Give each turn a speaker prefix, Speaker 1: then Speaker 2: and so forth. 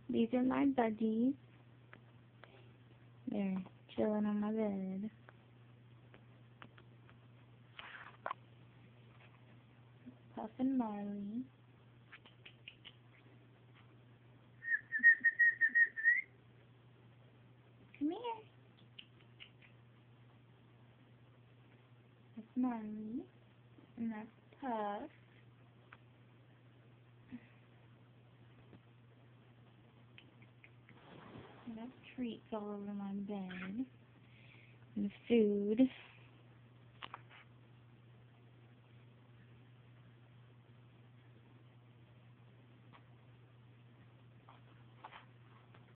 Speaker 1: These are my buddies. They're chilling on my bed. Puff and Marley. Come here. That's Marley. And that's Puff. I got treats all over my bed. And food.